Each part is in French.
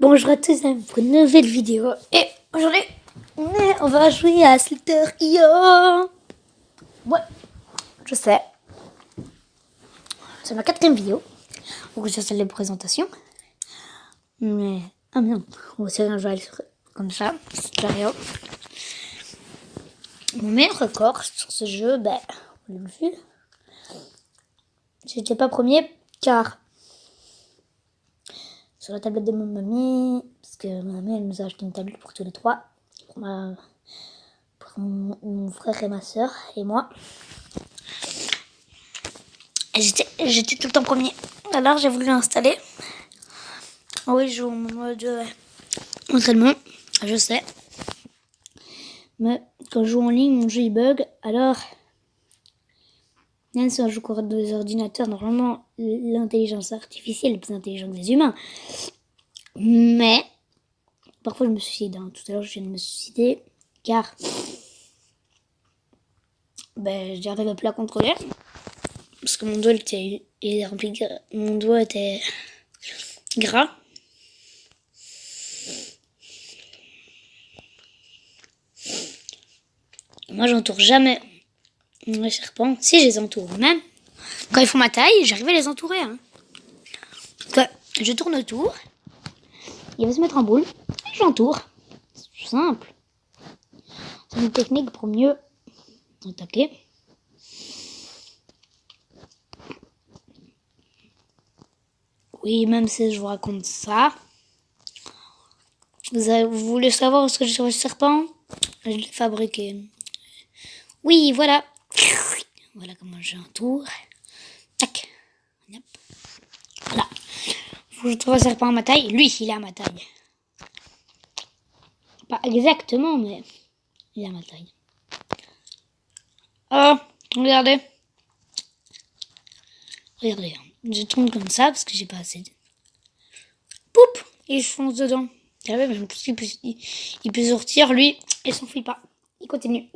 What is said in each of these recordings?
Bonjour à tous pour une nouvelle vidéo. Et aujourd'hui, on va jouer à Slither.io. Ouais, je sais. C'est ma 4e vidéo. Donc j'ai celle de présentation. Mais, ah merde, on va essayer de jouer comme ça. C'est rien. Mon meilleur record sur ce jeu, vous l'avez vu. J'étais pas premier car sur la tablette de mon mamie, parce que ma mamie elle nous a acheté une tablette pour tous les trois, pour mon frère et ma soeur et moi. Et j'étais tout le temps premier. Alors j'ai voulu l'installer. Oui, je joue en mode entraînement, je sais. Mais quand je joue en ligne, mon jeu il bug. Alors, même si on joue contre des ordinateurs, normalement l'intelligence artificielle est plus intelligente que les humains. Mais parfois je me suicide. Tout à l'heure je viens de me suicider car j'arrivais plus à contrôler. Parce que mon doigt était rempli mon doigt était gras. Moi, j'entoure jamais les serpents. Si, je les entoure. Même quand ils font ma taille, j'arrive à les entourer. Donc, je tourne autour. Il va se mettre en boule. Et j'entoure. C'est simple. C'est une technique pour mieux attaquer. Oui, même si je vous raconte ça. Vous voulez savoir ce que j'ai sur le serpent? Je l'ai fabriqué. Oui, voilà. Voilà comment j'entoure. Tac. Hop. Voilà. Faut que je trouve un serpent à ma taille. Lui, il est à ma taille. Pas exactement, mais il est à ma taille. Oh, regardez. Regardez. Je tourne comme ça parce que j'ai pas assez de... Poup! Et je fonce dedans. Ah ouais, mais il peut sortir, lui, et s'enfuit pas. Il continue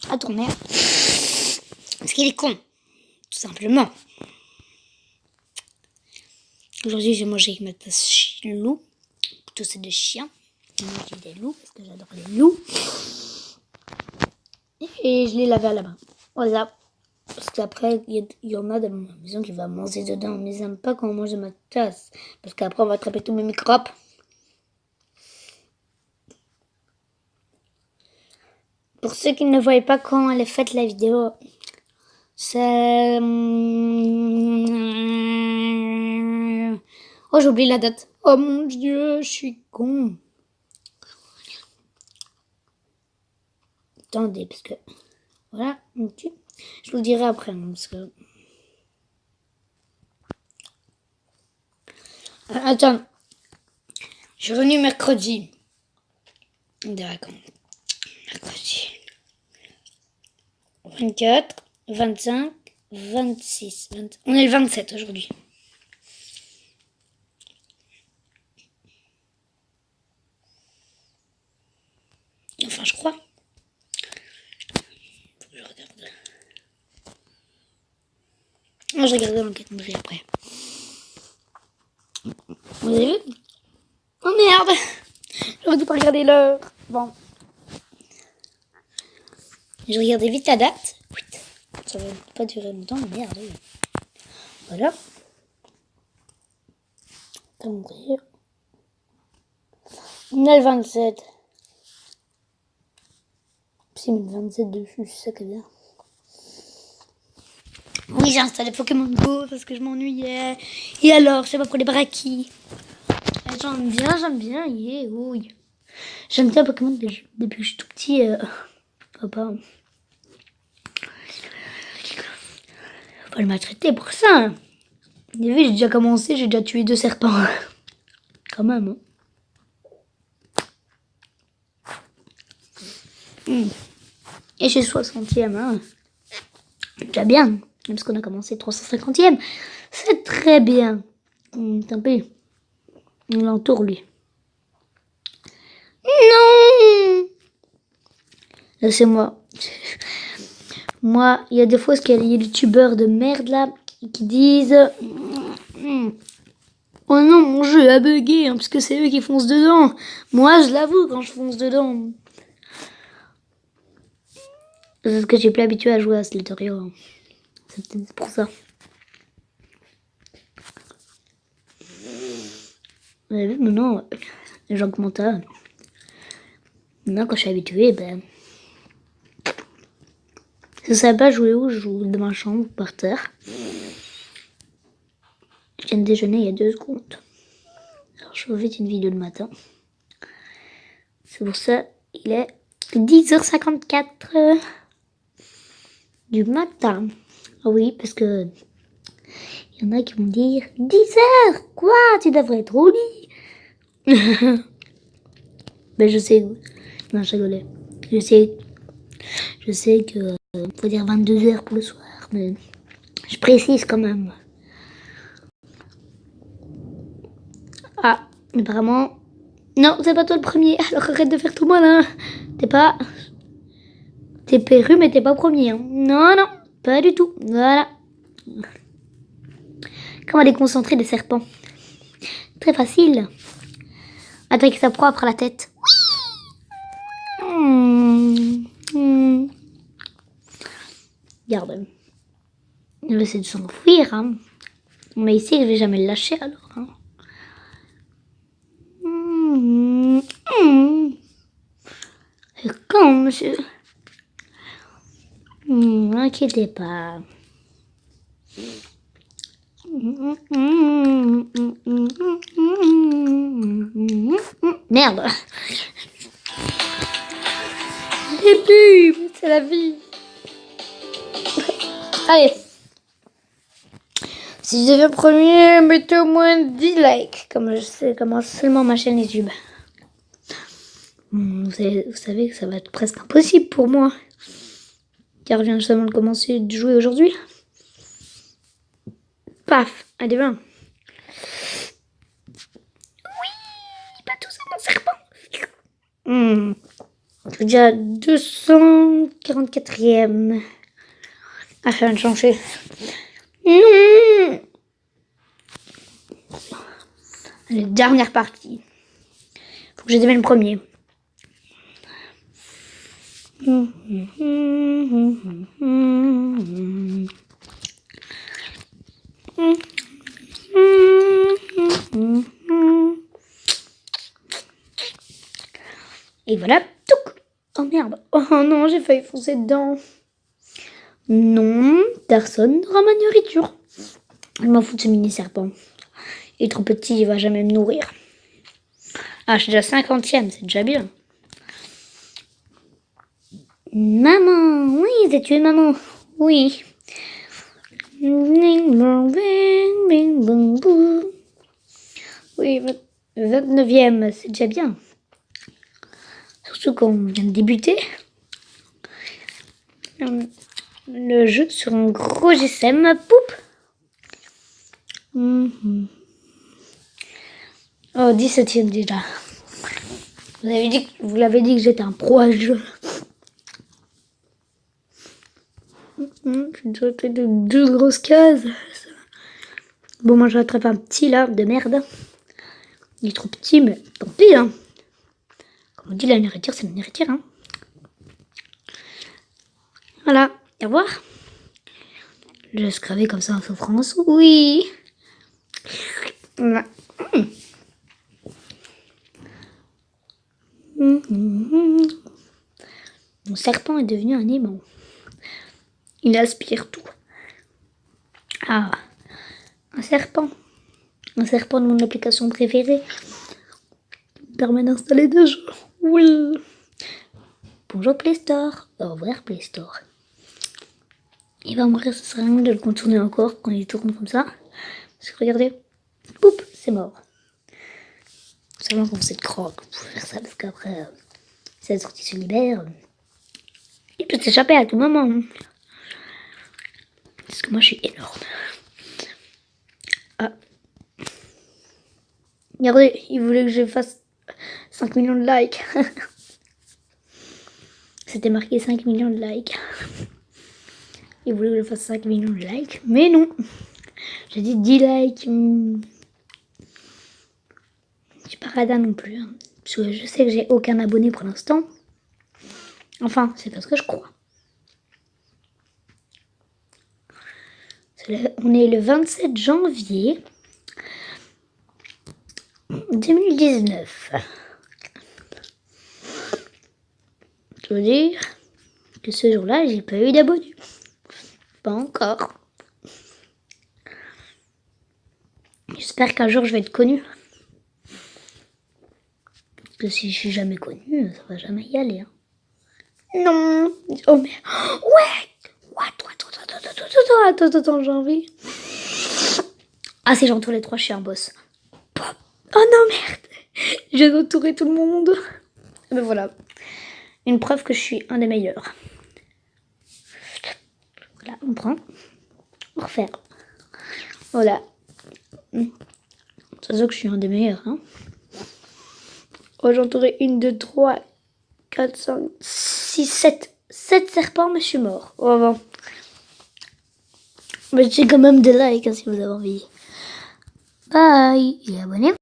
à tourner. Parce qu'il est con, tout simplement. Aujourd'hui, j'ai mangé avec ma tasse loup. Plutôt c'est des chiens. Moi, j'ai des loups, parce que j'adore les loups. Et je l'ai lavé à la main. Voilà. Parce qu'après, il y en a dans ma maison qui va manger dedans. Mais ils n'aiment pas quand on mange de ma tasse. Parce qu'après, on va attraper tous mes microbes. Pour ceux qui ne voyaient pas quand elle est faite la vidéo, c'est... Oh, j'ai oublié la date. Oh mon Dieu, je suis con. Attendez, parce que... Voilà, je vous le dirai après, parce que... Attends. Je suis revenu mercredi. Des vacances. Mercredi. 24, 25, 26, 20... On est le 27 aujourd'hui. Enfin, je crois. Faut que je regarde. Non, je regardais l'enquête mouillée après. Vous avez vu? Oh merde! J'aurais dû pas regarder l'heure. Bon. Je regardais vite la date. Ça va pas durer longtemps, mais merde. Voilà. Comment dire? On a le 27. Si, mais le 27 dessus, c'est ça qui est bien. Oui, j'ai installé Pokémon Go parce que je m'ennuyais. Et alors, c'est pas pour les braquis. J'aime bien. Yeah, oui. J'aime bien Pokémon depuis que je suis tout petit. Papa. Faut pas le maltraiter pour ça. Vous avez vu, j'ai déjà commencé, j'ai déjà tué 2 serpents. Quand même. Et je suis 60e. Déjà bien. Même parce qu'on a commencé 350e. C'est très bien. Tant pis. On l'entoure, lui. Non! C'est moi. Moi, il y a des fois, qu'il y a des youtubeurs de merde là qui disent Oh non, mon jeu a bugué, hein, parce que c'est eux qui foncent dedans. Moi, je l'avoue quand je fonce dedans. C'est parce que j'ai plus habitué à jouer à Slitherio. Hein. C'est peut-être pour ça. Vous avez vu, maintenant, les gens commentent. Maintenant, quand je suis habituée, ben... Je ne savais pas jouer où, je joue dans ma chambre, par terre. Je viens de déjeuner il y a 2 secondes. Alors, je fais une vidéo le matin. C'est pour ça, il est 10h54 du matin. Ah oui, parce que il y en a qui vont dire 10h, quoi, tu devrais être au lit. Ben je sais, non je rigolais. Je sais que faut dire 22h pour le soir, mais je précise quand même. Ah, apparemment, non, c'est pas toi le premier, alors arrête de faire tout malin. T'es perru, mais t'es pas premier. Hein. Non, non, pas du tout. Voilà. Comment déconcentrer des serpents? Très facile. Attaquer sa proie après la tête. Regarde. Il va essayer de s'enfuir. Hein. Mais ici, je vais jamais le lâcher alors. Hein. C'est quand, monsieur? N'inquiétez pas. Merde. Les pubs, c'est la vie. Allez. Si je deviens premier, mettez au moins 10 likes. Comme je sais comment seulement ma chaîne YouTube. Vous savez que ça va être presque impossible pour moi. Car je viens seulement de commencer de jouer aujourd'hui. Paf, allez, 20. Oui, pas tout ça, mon serpent. Je suis déjà 244e. Ah, ça vient de changer. Allez, dernière partie. Faut que je devienne le premier. Et voilà. Oh merde. Oh non, j'ai failli foncer dedans. Non, personne n'aura ma nourriture. Je m'en fous de ce mini serpent. Il est trop petit, il va jamais me nourrir. Ah, je suis déjà 50e, c'est déjà bien. Maman, oui, j'ai tué maman. Oui. Oui, 29e, c'est déjà bien. Surtout qu'on vient de débuter. Le jeu sur un gros GSM. Poup. Oh, 17e déjà. Vous l'avez dit que j'étais un pro à ce jeu. J'ai déjà fait de 2 grosses cases. Bon, moi je rattrape un petit là, de merde. Il est trop petit, mais tant pis. Hein. Comme on dit, la nourriture, c'est la nourriture. Hein. Voilà, au revoir. Je laisse crever comme ça en souffrance. Oui. Voilà. Mon serpent est devenu un aimant. Il aspire tout. Ah, un serpent. Un serpent de mon application préférée. Qui me permet d'installer des jeux. Oui. Bonjour Play Store. Au revoir Play Store. Il va mourir, ça sert à rien de le contourner encore quand il tourne comme ça. Parce que regardez. Poup, c'est mort. Seulement quand vous êtes croque, vous pouvez faire ça parce qu'après, si la sortie se libère, il peut s'échapper à tout moment. Parce que moi je suis énorme. Ah. Regardez, il voulait que je fasse 5 millions de likes. C'était marqué 5 millions de likes. Il voulait que je fasse 5 millions de likes, mais non. J'ai dit 10 likes. pas radin non plus. Hein, parce que je sais que j'ai aucun abonné pour l'instant. Enfin, c'est parce que je crois. On est le 27 janvier 2019. Je veux dire que ce jour-là, j'ai pas eu d'abonnés. Pas encore. J'espère qu'un jour je vais être connue. Parce que si je suis jamais connue, ça va jamais y aller. Hein. Non. Oh mais... Ouais. Attends, j'ai envie. Ah, si j'entoure les trois, je suis un boss. Pop. Oh non, merde. J'ai entouré tout le monde. Mais voilà. Une preuve que je suis un des meilleurs. Voilà, on prend. On refait. Voilà. Ça se voit que je suis un des meilleurs. Hein. Oh, j'ai entouré 1, 2, 3, 4, 5, 6, 7. 7 serpents, mais je suis mort. Oh, bon. Mais j'ai quand même des likes hein, si vous avez envie. Bye et abonnez-vous.